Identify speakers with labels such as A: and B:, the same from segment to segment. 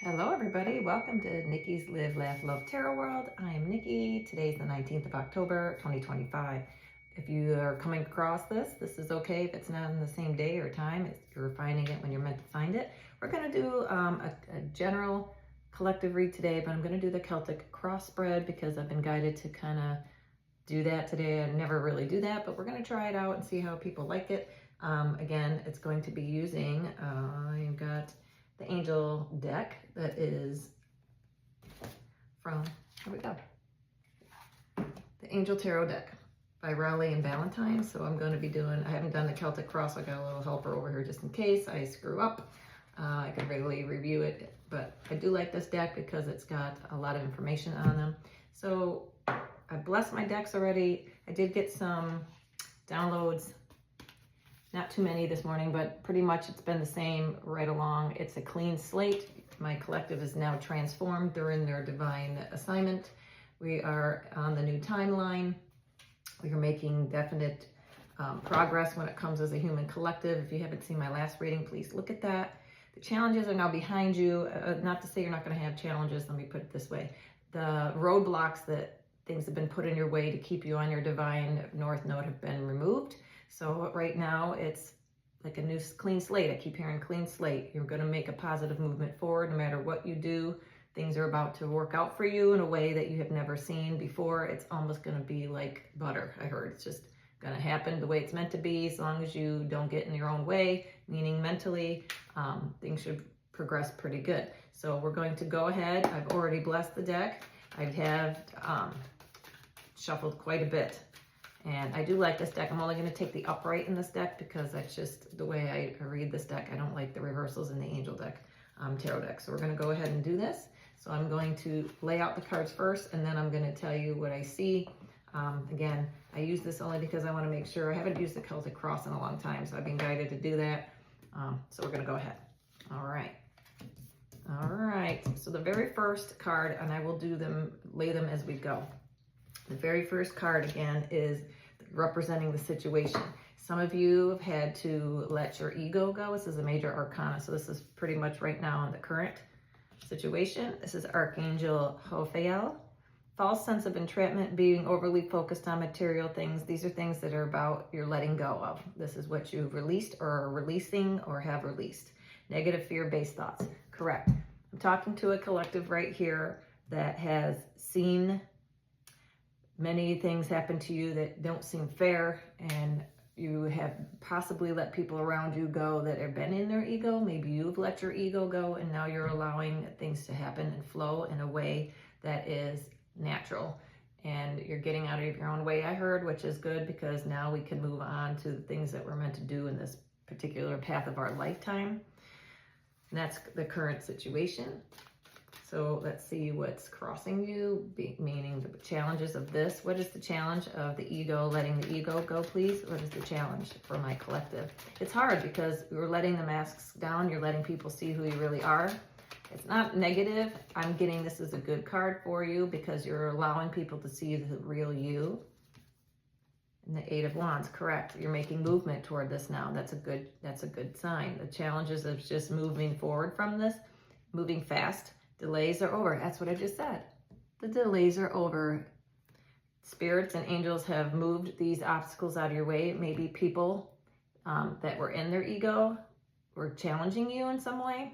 A: Hello everybody, welcome to Nikki's Live, Laugh, Love Tarot World. I am Nikki. Today's the 19th of October, 2025. If you are coming across this is okay if it's not on the same day or time. You're finding it when you're meant to find it. We're going to do a general collective read today, but I'm going to do the Celtic cross spread because I've been guided to kind of do that today. I never really do that, but we're going to try it out and see how people like it. Again, it's going to be using, I've got the angel deck that is from, here we go, the Angel Tarot deck by Rowley and Valentine. So I'm going to be doing, I haven't done the Celtic cross, so I got a little helper over here just in case I screw up. I can readily review it, but I do like this deck because it's got a lot of information on them. So I blessed my decks already. I did get some downloads. Not too many this morning, but pretty much it's been the same right along. It's a clean slate. My collective is now transformed. They're in their divine assignment. We are on the new timeline. We are making definite progress when it comes as a human collective. If you haven't seen my last reading, please look at that. The challenges are now behind you. Not to say you're not going to have challenges. Let me put it this way. The roadblocks that things have been put in your way to keep you on your divine north node have been removed. So right now it's like a new clean slate. I keep hearing clean slate. You're going to make a positive movement forward no matter what you do. Things are about to work out for you in a way that you have never seen before. It's almost going to be like butter, I heard. It's just going to happen the way it's meant to be as long as you don't get in your own way, meaning mentally, things should progress pretty good. So we're going to go ahead. I've already blessed the deck. I have shuffled quite a bit. And I do like this deck. I'm only going to take the upright in this deck because that's just the way I read this deck. I don't like the reversals in the angel deck, tarot deck. So we're going to go ahead and do this. So I'm going to lay out the cards first, and then I'm going to tell you what I see. Again, I use this only because I want to make sure. I haven't used the Celtic cross in a long time, so I've been guided to do that. So we're going to go ahead. All right. All right. So the very first card, and I will do them, lay them as we go. The very first card, again, is representing the situation. Some of you have had to let your ego go. This is a major arcana, so this is pretty much right now in the current situation. This is Archangel Hophael. False sense of entrapment, being overly focused on material things. These are things that are about you're letting go of. This is what you've released or are releasing or have released. Negative fear-based thoughts. Correct. I'm talking to a collective right here that has seen many things happen to you that don't seem fair, and you have possibly let people around you go that have been in their ego. Maybe you've let your ego go, and now you're allowing things to happen and flow in a way that is natural. And you're getting out of your own way, I heard, which is good because now we can move on to the things that we're meant to do in this particular path of our lifetime. And that's the current situation. So let's see what's crossing you, meaning the challenges of this. What is the challenge of the ego, letting the ego go, please? What is the challenge for my collective? It's hard because you're letting the masks down. You're letting people see who you really are. It's not negative. I'm getting this as a good card for you because you're allowing people to see the real you. And the Eight of Wands, correct. You're making movement toward this now. That's a good sign. The challenges of just moving forward from this, moving fast. Delays are over. That's what I just said. The delays are over. Spirits and angels have moved these obstacles out of your way. Maybe people that were in their ego were challenging you in some way.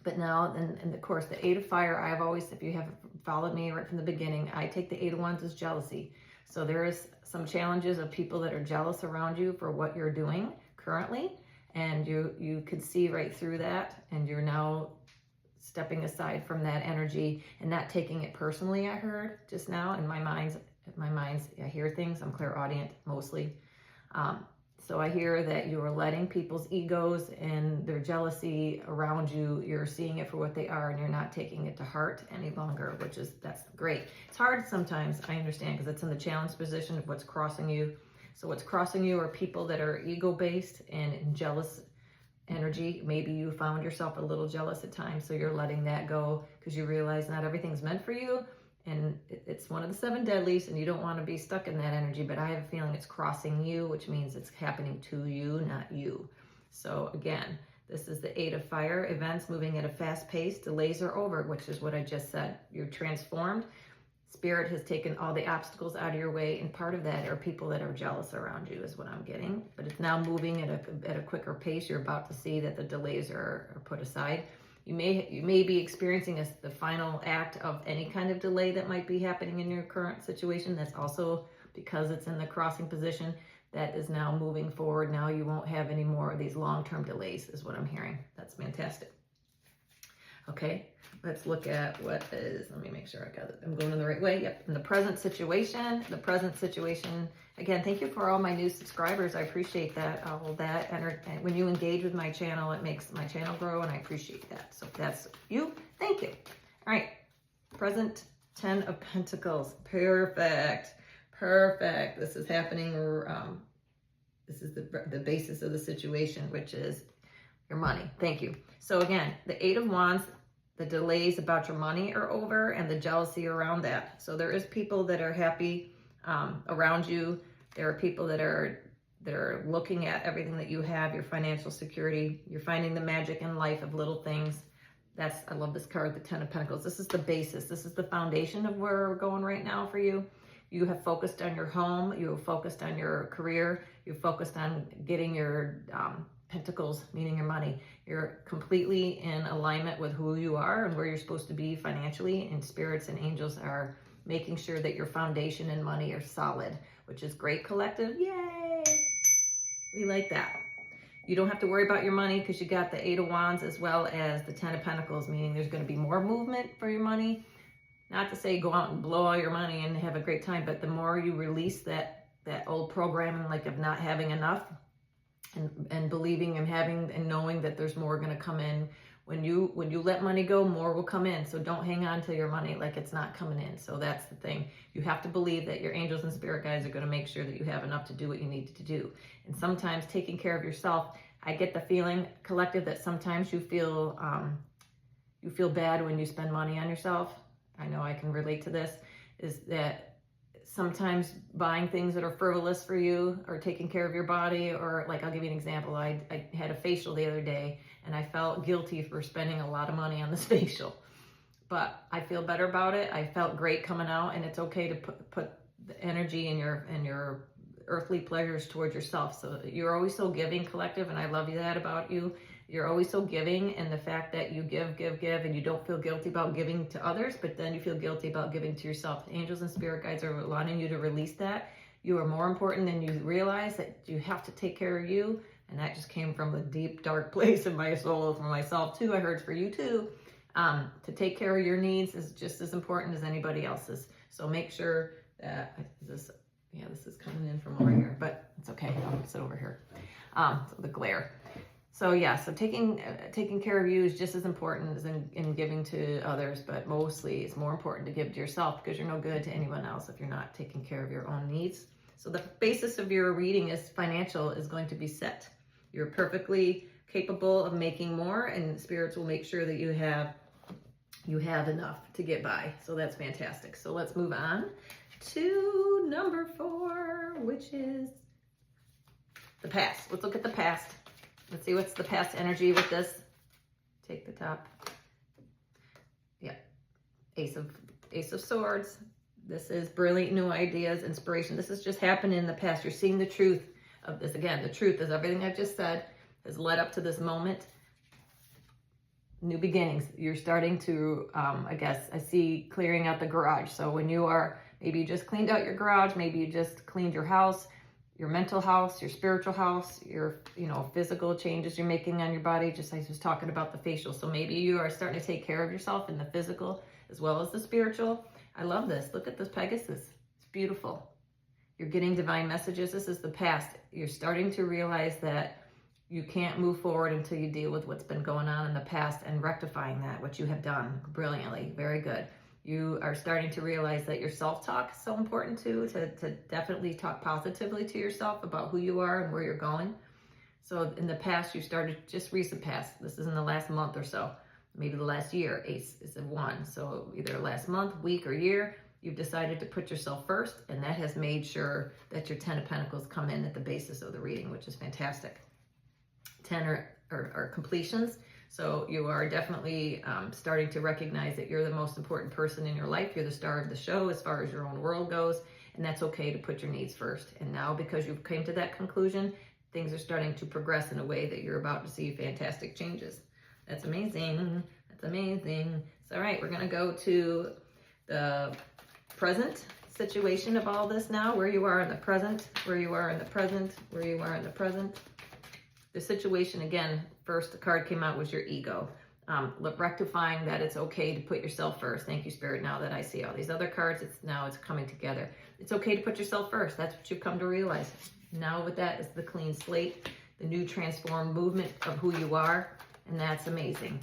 A: But now, and of course, the Eight of Fire, I've always, if you have followed me right from the beginning, I take the Eight of Wands as jealousy. So there is some challenges of people that are jealous around you for what you're doing currently. And you could see right through that. And you're now stepping aside from that energy and not taking it personally. I heard just now in my mind's, I hear things. I'm clairaudient mostly. So I hear that you are letting people's egos and their jealousy around you. You're seeing it for what they are, and you're not taking it to heart any longer, that's great. It's hard sometimes, I understand, because it's in the challenge position of what's crossing you. So what's crossing you are people that are ego-based and jealous energy. Maybe you found yourself a little jealous at times, so you're letting that go because you realize not everything's meant for you, and it's one of the 7 deadlies, and you don't want to be stuck in that energy. But I have a feeling it's crossing you, which means it's happening to you, not you. So again, This is the 8 of Fire, events moving at a fast pace, delays are over, which is what I just said. You're transformed. Spirit has taken all the obstacles out of your way, and part of that are people that are jealous around you is what I'm getting. But it's now moving at a quicker pace. You're about to see that the delays are put aside. You may be experiencing the final act of any kind of delay that might be happening in your current situation. That's also because it's in the crossing position. That is now moving forward. Now you won't have any more of these long-term delays is what I'm hearing. That's fantastic. Okay, let's look at what is, let me make sure I'm going in the right way. Yep, in the present situation, again, thank you for all my new subscribers. I appreciate that, all of that. And when you engage with my channel, it makes my channel grow, and I appreciate that. So if that's you, thank you. All right, present 10 of Pentacles. Perfect. Perfect. This is happening. This is the basis of the situation, which is your money. Thank you. So again, the 8 of Wands, the delays about your money are over, and the jealousy around that. So there is people that are happy around you. There are people that are looking at everything that you have, your financial security. You're finding the magic in life of little things. I love this card, the 10 of Pentacles. This is the basis. This is the foundation of where we're going right now for you. You have focused on your home. You have focused on your career. You've focused on getting your Pentacles, meaning your money. You're completely in alignment with who you are and where you're supposed to be financially, and spirits and angels are making sure that your foundation and money are solid, which is great, collective. Yay! We like that. You don't have to worry about your money because you got the 8 of Wands as well as the 10 of Pentacles, meaning there's going to be more movement for your money. Not to say go out and blow all your money and have a great time, but the more you release that old programming, like of not having enough, and believing and having and knowing that there's more going to come in. When you let money go, more will come in. So don't hang on to your money like it's not coming in. So that's the thing. You have to believe that your angels and spirit guides are going to make sure that you have enough to do what you need to do. And sometimes taking care of yourself, I get the feeling, collective, that sometimes you feel bad when you spend money on yourself. I know I can relate to this, is that sometimes buying things that are frivolous for you, or taking care of your body, or like, I'll give you an example. I had a facial the other day, and I felt guilty for spending a lot of money on this facial, but I feel better about it. I felt great coming out, and it's okay to put the energy and your earthly pleasures towards yourself. So you're always so giving, collective, and I love that about you. You're always so giving, and the fact that you give, and you don't feel guilty about giving to others, but then you feel guilty about giving to yourself. Angels and spirit guides are wanting you to release that. You are more important than you realize, that you have to take care of you. And that just came from a deep, dark place in my soul for myself too. I heard for you too. To take care of your needs is just as important as anybody else's. So make sure that this is coming in from over here, but it's okay. I'll sit over here. So the glare. So yeah, so taking care of you is just as important as in giving to others, but mostly it's more important to give to yourself, because you're no good to anyone else if you're not taking care of your own needs. So the basis of your reading is financial is going to be set. You're perfectly capable of making more, and spirits will make sure that you have enough to get by. So that's fantastic. So let's move on to number 4, which is the past. Let's look at the past. Let's see what's the past energy with this. Take the top. Yeah. Ace of Swords. This is brilliant new ideas, inspiration. This has just happened in the past. You're seeing the truth of this. Again, the truth is everything I've just said has led up to this moment. New beginnings. You're starting to, I see clearing out the garage. So when maybe you just cleaned out your garage, maybe you just cleaned your house, your mental house, your spiritual house, your, physical changes you're making on your body. Just like I was talking about the facial. So maybe you are starting to take care of yourself in the physical as well as the spiritual. I love this. Look at this Pegasus. It's beautiful. You're getting divine messages. This is the past. You're starting to realize that you can't move forward until you deal with what's been going on in the past and rectifying that, which you have done brilliantly. Very good. You are starting to realize that your self-talk is so important too, to definitely talk positively to yourself about who you are and where you're going. So in the past, you started, just recent past, this is in the last month or so, maybe the last year, Ace is a 1. So either last month, week, or year, you've decided to put yourself first, and that has made sure that your 10 of Pentacles come in at the basis of the reading, which is fantastic. or completions. So you are definitely starting to recognize that you're the most important person in your life. You're the star of the show as far as your own world goes, and that's okay to put your needs first. And now, because you've came to that conclusion, things are starting to progress in a way that you're about to see fantastic changes. That's amazing. That's amazing. So, all right, we're going to go to the present situation of all this now, where you are in the present, where you are in the present, where you are in the present. The situation, again, first the card came out was your ego. Rectifying that it's okay to put yourself first. Thank you, Spirit. Now that I see all these other cards, it's coming together. It's okay to put yourself first. That's what you've come to realize. Now with that is the clean slate, the new transformed movement of who you are, and that's amazing.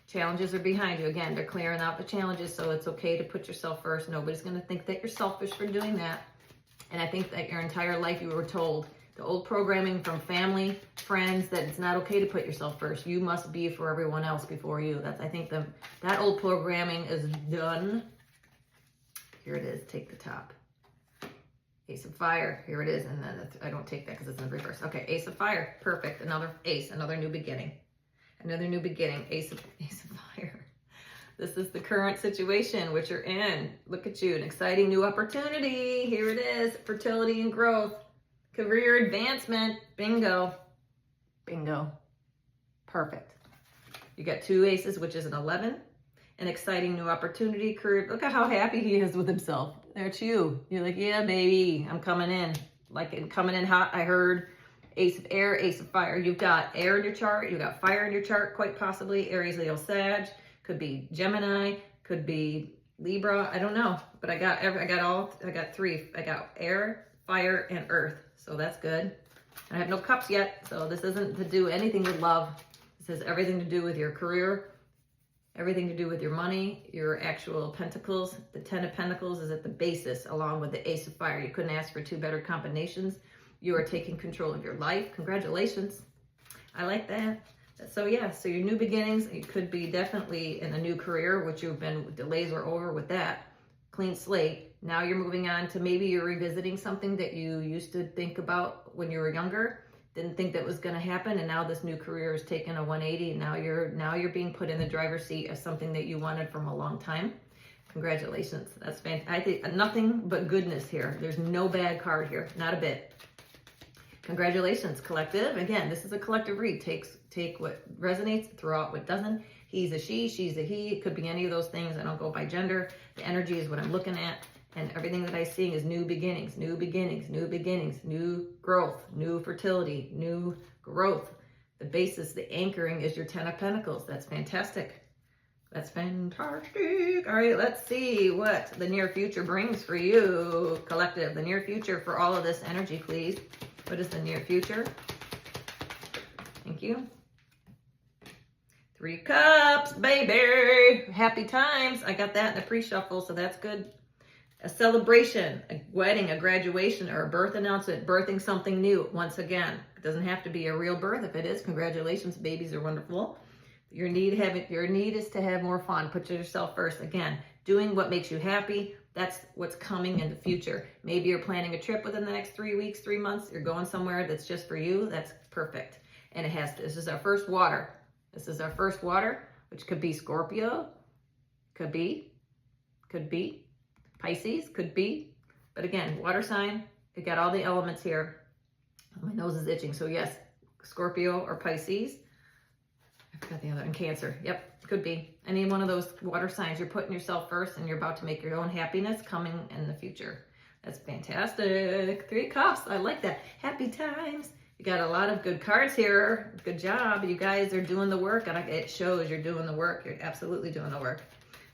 A: Challenges are behind you. Again, they're clearing out the challenges, so it's okay to put yourself first. Nobody's going to think that you're selfish for doing that. And I think that your entire life you were told, the old programming from family, friends, that it's not okay to put yourself first. You must be for everyone else before you. I think that old programming is done. Here it is. Take the top. Ace of Fire. Here it is. And then I don't take that because it's in the reverse. Okay, Ace of Fire. Perfect. Another ace. Another new beginning. Another new beginning. Ace of Fire. This is the current situation which you're in. Look at you. An exciting new opportunity. Here it is. Fertility and growth. Career advancement. Bingo. Bingo. Perfect. You got 2 aces, which is an 11. An exciting new opportunity. Career. Look at how happy he is with himself. There's you. You're like, yeah, baby, I'm coming in. Like, coming in hot. I heard Ace of Air, Ace of Fire. You've got air in your chart. You've got fire in your chart, quite possibly. Aries, Leo, Sag. Could be Gemini. Could be Libra. I don't know. But I got 3. I got air, fire, and earth. So that's good. I have no cups yet, so this isn't to do anything with love. This has everything to do with your career, everything to do with your money, your actual pentacles. The 10 of Pentacles is at the basis, along with the Ace of Fire. You couldn't ask for 2 better combinations. You are taking control of your life. Congratulations. I like that. So yeah, so your new beginnings, you could be definitely in a new career, which you've been, delays are over with that. Clean slate. Now you're moving on to maybe you're revisiting something that you used to think about when you were younger, didn't think that was going to happen, and now this new career is taking a 180, and now you're being put in the driver's seat of something that you wanted from a long time. Congratulations. That's fantastic. I think nothing but goodness here. There's no bad card here, not a bit. Congratulations, collective. Again, this is a collective read. Take what resonates, throw out what doesn't. He's a she, she's a he. It could be any of those things. I don't go by gender. The energy is what I'm looking at. And everything that I'm seeing is new beginnings, new beginnings, new beginnings, new growth, new fertility, new growth. The basis, the anchoring is your 10 of Pentacles. That's fantastic. That's fantastic. All right, let's see what the near future brings for you, collective. The near future for all of this energy, please. What is the near future? Thank you. 3 cups, baby. Happy times. I got that in the pre-shuffle, so that's good. A celebration, a wedding, a graduation, or a birth announcement, birthing something new. Once again, it doesn't have to be a real birth. If it is, congratulations, babies are wonderful. Your need is to have more fun. Put yourself first. Again, doing what makes you happy. That's what's coming in the future. Maybe you're planning a trip within the next 3 weeks, 3 months. You're going somewhere that's just for you. That's perfect. And this is our first water. This is our first water, which could be Scorpio, could be Pisces, could be. But again, water sign, you got all the elements here. My nose is itching. So yes, Scorpio or Pisces. I forgot the other, and Cancer. Yep, could be. Any one of those water signs. You're putting yourself first and you're about to make your own happiness coming in the future. That's fantastic. 3 cups. I like that. Happy times. You got a lot of good cards here. Good job. You guys are doing the work, and it shows you're doing the work. You're absolutely doing the work.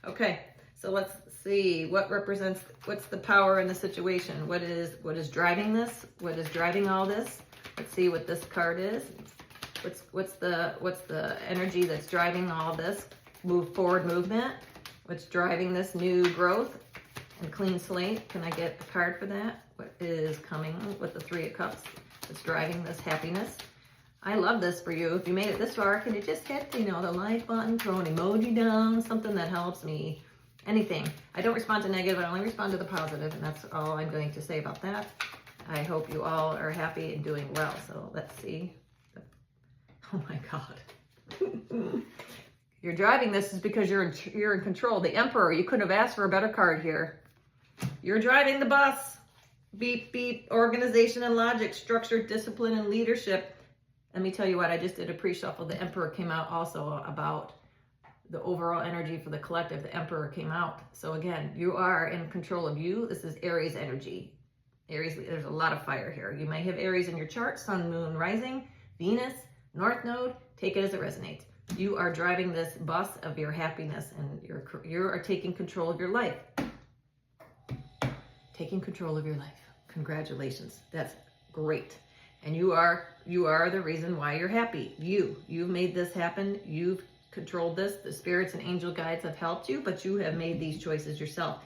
A: Okay, so let's see what's the power in the situation. What is driving this? What is driving all this? Let's see what this card is. What's the energy that's driving all this forward movement? What's driving this new growth and clean slate? Can I get a card for that? What is coming with the 3 of Cups? That's driving this happiness. I love this for you. If you made it this far, can you just hit, the like button, throw an emoji down, something that helps me, anything. I don't respond to negative, I only respond to the positive, and that's all I'm going to say about that. I hope you all are happy and doing well. So let's see. Oh my God. You're driving this is because you're in control. The Emperor, you couldn't have asked for a better card here. You're driving the bus. Beep, beep, organization and logic, structure, discipline, and leadership. Let me tell you what, I just did a pre-shuffle. The Emperor came out also about the overall energy for the collective. The Emperor came out. So again, you are in control of you. This is Aries energy. Aries, there's a lot of fire here. You may have Aries in your chart, Sun, Moon, Rising, Venus, North Node. Take it as it resonates. You are driving this bus of your happiness, and you are taking control of your life. Taking control of your life. Congratulations. That's great. And you are the reason why you're happy. You've made this happen. You've controlled this. The spirits and angel guides have helped you, but you have made these choices yourself.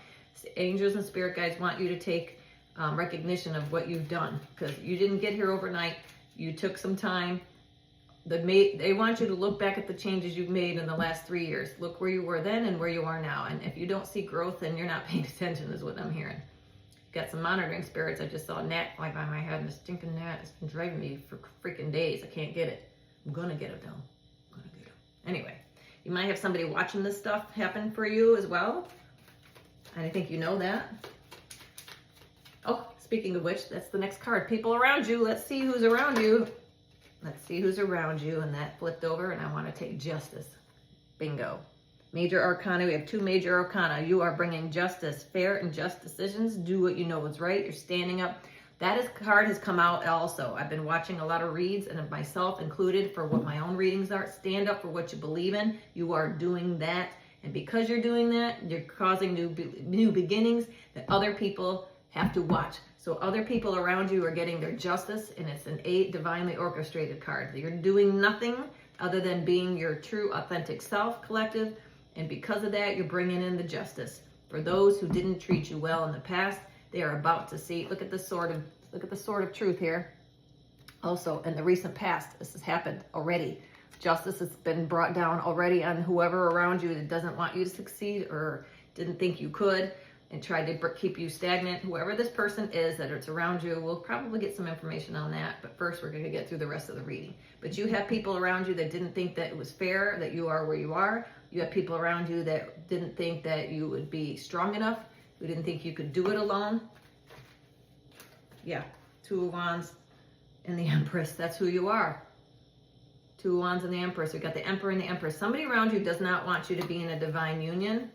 A: Angels and spirit guides want you to take recognition of what you've done, because you didn't get here overnight. You took some time. They want you to look back at the changes you've made in the last 3 years. Look where you were then and where you are now. And if you don't see growth, then you're not paying attention, is what I'm hearing. Got some monitoring spirits. I just saw a gnat fly by my head, and a stinking gnat has been driving me for freaking days. I can't get it. I'm gonna get it though. I'm gonna get it. Anyway, you might have somebody watching this stuff happen for you as well. And I think you know that. Oh, speaking of which, that's the next card. People around you. Let's see who's around you. Let's see who's around you. And that flipped over, and I want to take justice. Bingo. Major Arcana. We have 2 major Arcana. You are bringing justice, fair and just decisions. Do what you know is right. You're standing up. Card has come out also. I've been watching a lot of reads, and myself included, for what my own readings are. Stand up for what you believe in. You are doing that. And because you're doing that, you're causing new beginnings that other people have to watch. So other people around you are getting their justice, and it's an 8 divinely orchestrated card. You're doing nothing other than being your true, authentic self, collective. And because of that, you're bringing in the justice. For those who didn't treat you well in the past, they are about to see. Look at the sword of truth here. Also, in the recent past, this has happened already. Justice has been brought down already on whoever around you that doesn't want you to succeed or didn't think you could and tried to keep you stagnant. Whoever this person is that it's around you, we'll probably get some information on that. But first, we're going to get through the rest of the reading. But you have people around you that didn't think that it was fair, that you are where you are. You have people around you that didn't think that you would be strong enough, who didn't think you could do it alone. Yeah, 2 of Wands and the Empress. That's who you are. 2 of Wands and the Empress. We've got the Emperor and the Empress. Somebody around you does not want you to be in a divine union.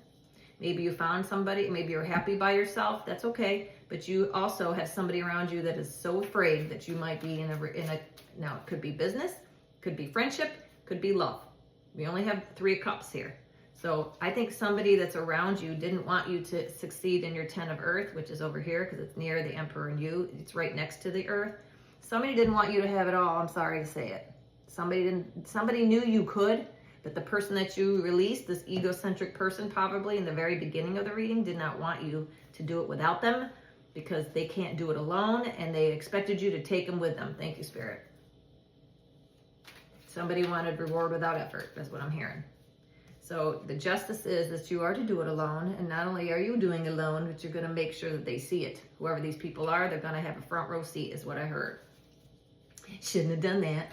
A: Maybe you found somebody. Maybe you're happy by yourself. That's okay. But you also have somebody around you that is so afraid that you might be in a now it could be business, could be friendship, could be love. We only have 3 of Cups here. So I think somebody that's around you didn't want you to succeed in your 10 of Earth, which is over here because it's near the Emperor and you. It's right next to the Earth. Somebody didn't want you to have it all. I'm sorry to say it. Somebody knew you could, but the person that you released, this egocentric person probably in the very beginning of the reading, did not want you to do it without them because they can't do it alone, and they expected you to take them with them. Thank you, Spirit. Somebody wanted reward without effort. That's what I'm hearing. So the justice is that you are to do it alone, and not only are you doing it alone, but you're going to make sure that they see it. Whoever these people are, they're going to have a front row seat is what I heard. Shouldn't have done that.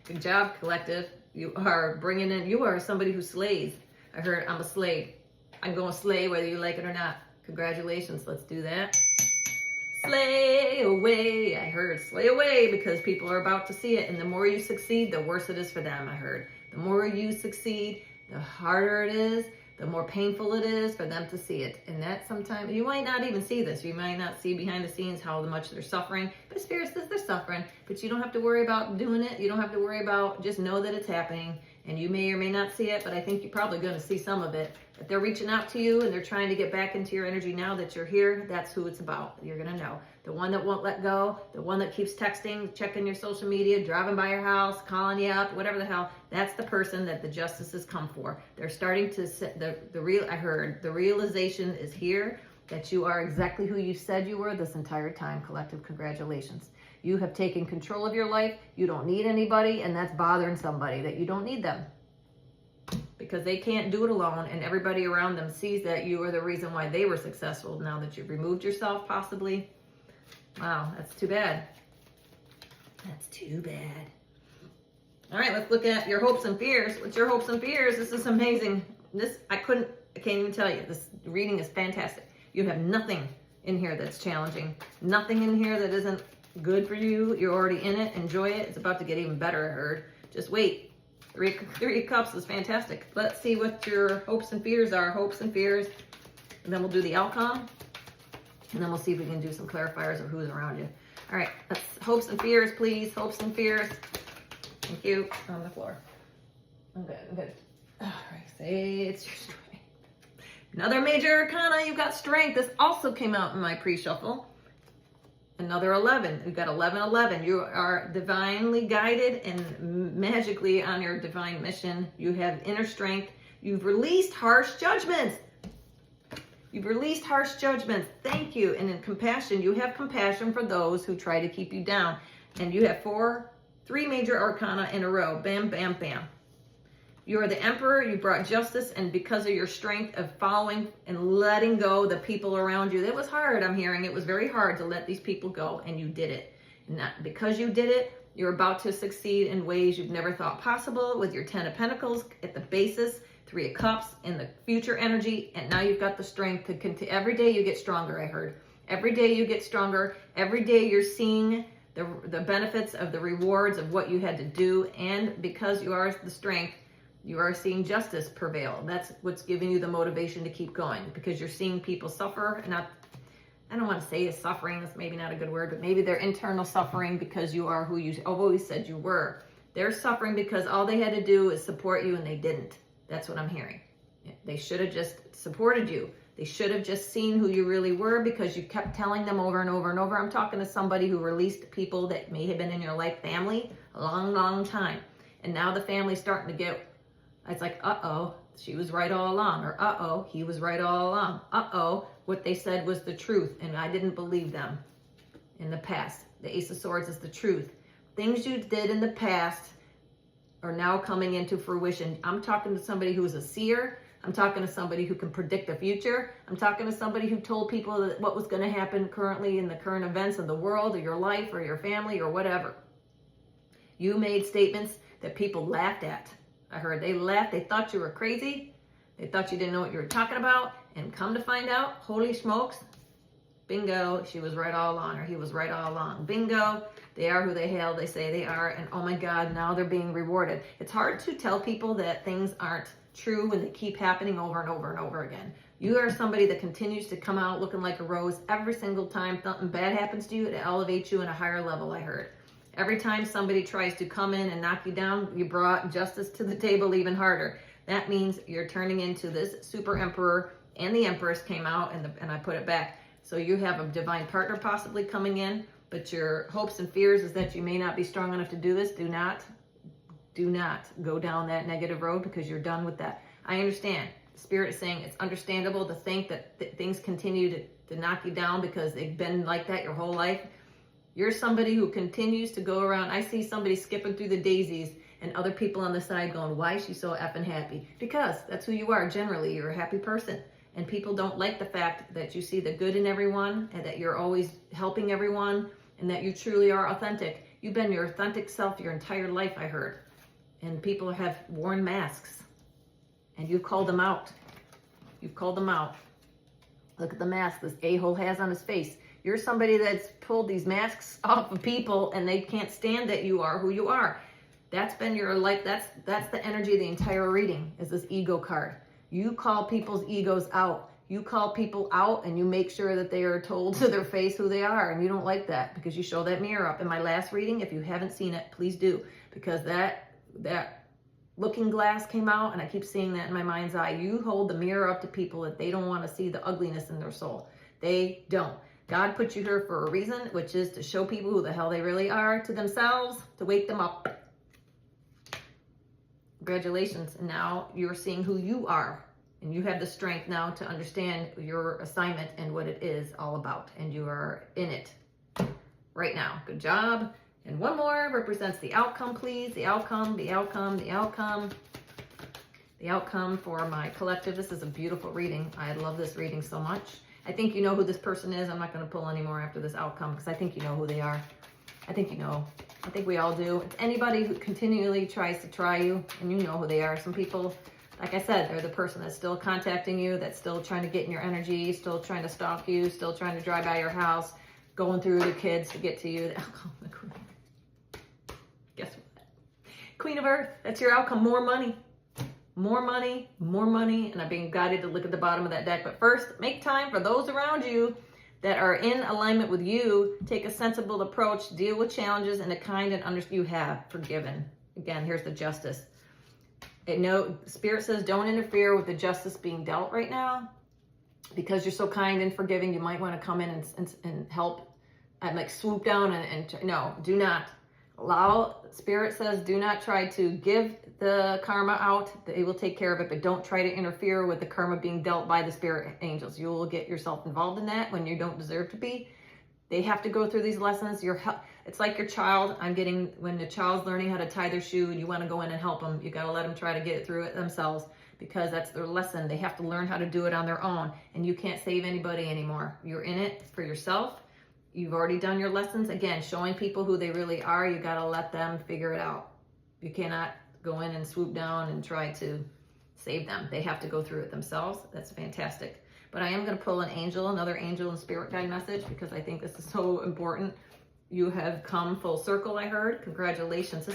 A: Good job, collective. You are bringing in, you are somebody who slays. I heard I'm a slave. I'm going to slay whether you like it or not. Congratulations. Let's do that. Slay away. I heard slay away because people are about to see it. And the more you succeed, the worse it is for them, I heard. The more you succeed, the harder it is, the more painful it is for them to see it. And that sometimes, you might not even see this. You might not see behind the scenes how much they're suffering. But Spirit says they're suffering. But you don't have to worry about doing it. You don't have to worry about, just know that it's happening. And you may or may not see it, but I think you're probably going to see some of it. If they're reaching out to you and they're trying to get back into your energy now that you're here, that's who it's about. You're going to know. The one that won't let go, the one that keeps texting, checking your social media, driving by your house, calling you up, whatever the hell, that's the person that the justice has come for. They're starting to, I heard, the realization is here that you are exactly who you said you were this entire time. Collective, congratulations. You have taken control of your life. You don't need anybody, and that's bothering somebody, that you don't need them. Because they can't do it alone, and everybody around them sees that you are the reason why they were successful now that you've removed yourself, possibly. Wow, that's too bad. That's too bad. All right, let's look at your hopes and fears. What's your hopes and fears? This is amazing. I can't even tell you. This reading is fantastic. You have nothing in here that's challenging. Nothing in here that isn't good for you. You're already in it. Enjoy it. It's about to get even better, I heard. Just wait. Three of Cups is fantastic. Let's see what your hopes and fears are. Hopes and fears. And then we'll do the outcome. And then we'll see if we can do some clarifiers of who's around you. All right, let's hopes and fears, please. Hopes and fears. Thank you. On the floor. I'm good. I'm good. All right, say it's your strength. Another major arcana. You've got strength. This also came out in my pre-shuffle. Another 11. We've got 11, 11. You are divinely guided and magically on your divine mission. You have inner strength. You've released harsh judgments. You've released harsh judgments. Thank you. And in compassion, you have compassion for those who try to keep you down. And you have three major arcana in a row. Bam, bam, bam. You are the emperor. You brought justice. And because of your strength of following and letting go the people around you, it was hard, I'm hearing. It was very hard to let these people go. And you did it. And because you did it, you're about to succeed in ways you've never thought possible with your 10 of Pentacles at the basis. 3 of Cups in the future energy, and now you've got the strength to continue. Every day you get stronger, I heard. Every day you get stronger. Every day you're seeing the benefits of the rewards of what you had to do, and because you are the strength, you are seeing justice prevail. That's what's giving you the motivation to keep going, because you're seeing people suffer. I don't want to say it's suffering, that's maybe not a good word, but maybe they're internal suffering because you are who you always said you were. They're suffering because all they had to do is support you, and they didn't. That's what I'm hearing. They should have just supported you. They should have just seen who you really were, because you kept telling them over and over and over. I'm talking to somebody who released people that may have been in your life, family, a long, long time. And now the family's starting to get, it's like, uh-oh, she was right all along. Or uh-oh, he was right all along. Uh-oh, what they said was the truth, and I didn't believe them in the past. The Ace of Swords is the truth. Things you did in the past are now coming into fruition. I'm talking to somebody who is a seer. I'm talking to somebody who can predict the future. I'm talking to somebody who told people that what was going to happen currently in the current events of the world or your life or your family or whatever. You made statements that people laughed at. I heard they laughed. They thought you were crazy. They thought you didn't know what you were talking about. And come to find out, holy smokes, bingo, she was right all along, or he was right all along. Bingo. They are who they say they are, and oh my God, now they're being rewarded. It's hard to tell people that things aren't true when they keep happening over and over and over again. You are somebody that continues to come out looking like a rose every single time something bad happens to you. It elevates you in a higher level, I heard. Every time somebody tries to come in and knock you down, you brought justice to the table even harder. That means you're turning into this super emperor, and the empress came out, and I put it back. So you have a divine partner possibly coming in. But your hopes and fears is that you may not be strong enough to do this. Do not go down that negative road, because you're done with that. I understand. Spirit is saying it's understandable to think that things continue to knock you down because they've been like that your whole life. You're somebody who continues to go around. I see somebody skipping through the daisies and other people on the side going, why is she so effing happy? Because that's who you are generally. You're a happy person. And people don't like the fact that you see the good in everyone, and that you're always helping everyone, and that you truly are authentic. You've been your authentic self your entire life, I heard. And people have worn masks, and you've called them out. You've called them out. Look at the mask this a-hole has on his face. You're somebody that's pulled these masks off of people, and they can't stand that you are who you are. That's been your life. That's the energy of the entire reading, is this ego card. You call people's egos out. You call people out, and you make sure that they are told to their face who they are, and you don't like that, because you show that mirror up. In my last reading, if you haven't seen it, please do, because that looking glass came out, and I keep seeing that in my mind's eye. You hold the mirror up to people that they don't want to see the ugliness in their soul. They don't. God put you here for a reason, which is to show people who the hell they really are to themselves, to wake them up. Congratulations. And now you're seeing who you are. And you have the strength now to understand your assignment and what it is all about. And you are in it right now. Good job. And one more represents the outcome, please. The outcome, the outcome, the outcome. The outcome for my collective. This is a beautiful reading. I love this reading so much. I think you know who this person is. I'm not going to pull anymore after this outcome, because I think you know who they are. I think you know. I think we all do. It's anybody who continually tries to try you, and you know who they are. Some people, like I said, they're the person that's still contacting you, that's still trying to get in your energy, still trying to stalk you, still trying to drive by your house, going through the kids to get to you. The outcome, the queen. Guess what? Queen of Earth, that's your outcome. More money. More money, more money. And I'm being guided to look at the bottom of that deck. But first, make time for those around you that are in alignment with you. Take a sensible approach, deal with challenges in a kind and you have forgiven. Again, here's the Justice. Spirit says don't interfere with the justice being dealt right now. Because you're so kind and forgiving, you might want to come in and help and like swoop down and no, do not. Spirit says do not try to give the karma out. They will take care of it, but don't try to interfere with the karma being dealt by the spirit angels. You will get yourself involved in that when you don't deserve to be. They have to go through these lessons. It's like your child. When the child's learning how to tie their shoe and you want to go in and help them, you got to let them try to get through it themselves because that's their lesson. They have to learn how to do it on their own, and you can't save anybody anymore. You're in it for yourself. You've already done your lessons. Again, showing people who they really are, you got to let them figure it out. You cannot go in and swoop down and try to save them. They have to go through it themselves. That's fantastic. But I am going to pull another angel and spirit guide message because I think this is so important. You have come full circle, I heard. Congratulations.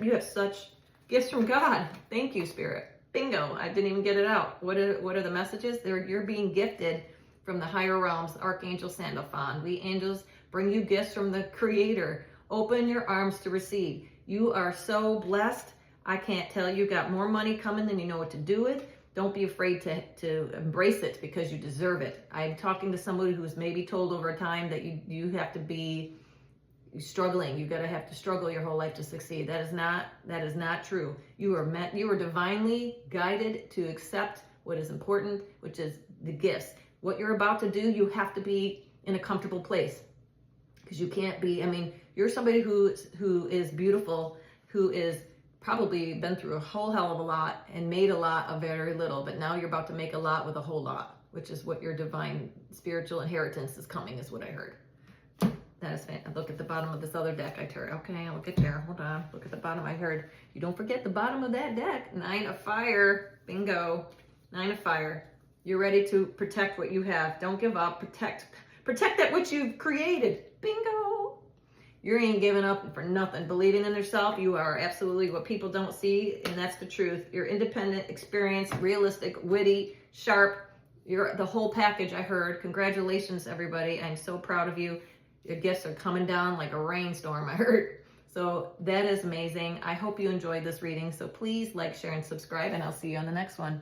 A: You have such gifts from God. Thank you, Spirit. Bingo. I didn't even get it out. What are the messages? You're being gifted from the higher realms, Archangel Sandalphon. We angels bring you gifts from the Creator. Open your arms to receive. You are so blessed. I can't tell you. Got more money coming than you know what to do with. Don't be afraid to embrace it because you deserve it. I'm talking to somebody who's maybe told over time that you have to be struggling. You have to struggle your whole life to succeed. That is not true. You are divinely guided to accept what is important, which is the gifts. What you're about to do, you have to be in a comfortable place because you can't be, you're somebody who is beautiful, who is probably been through a whole hell of a lot and made a lot of very little, but now you're about to make a lot with a whole lot, which is what your divine spiritual inheritance is coming, is what I heard. That is fantastic. Look at the bottom of this other deck I heard. Okay, look at there. Hold on. Look at the bottom I heard. You don't forget the bottom of that deck. 9 of Fire. Bingo. 9 of Fire. You're ready to protect what you have. Don't give up. Protect that which you've created. Bingo. You ain't giving up for nothing. Believing in yourself, you are absolutely what people don't see, and that's the truth. You're independent, experienced, realistic, witty, sharp. You're the whole package, I heard. Congratulations, everybody. I'm so proud of you. Your gifts are coming down like a rainstorm, I heard. So that is amazing. I hope you enjoyed this reading. So please like, share, and subscribe, and I'll see you on the next one.